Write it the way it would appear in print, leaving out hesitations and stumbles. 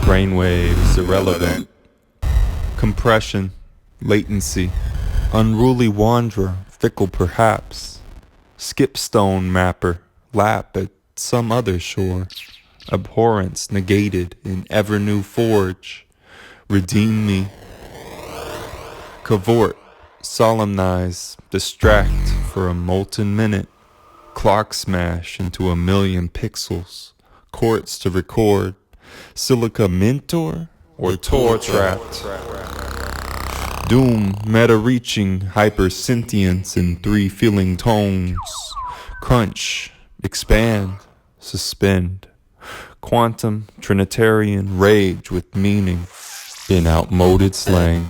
Brainwaves, irrelevant. Compression, latency, unruly wanderer, fickle perhaps. Skipstone mapper, lap at some other shore. Abhorrence negated in ever new forge. Redeem me. Cavort, solemnize, distract for a molten minute. Clock smash into a million pixels. Quartz to record. Silica mentor or Tor trapped. Doom meta-reaching hypersentience in three feeling tones. Crunch, expand, suspend. Quantum trinitarian rage with meaning in outmoded slang.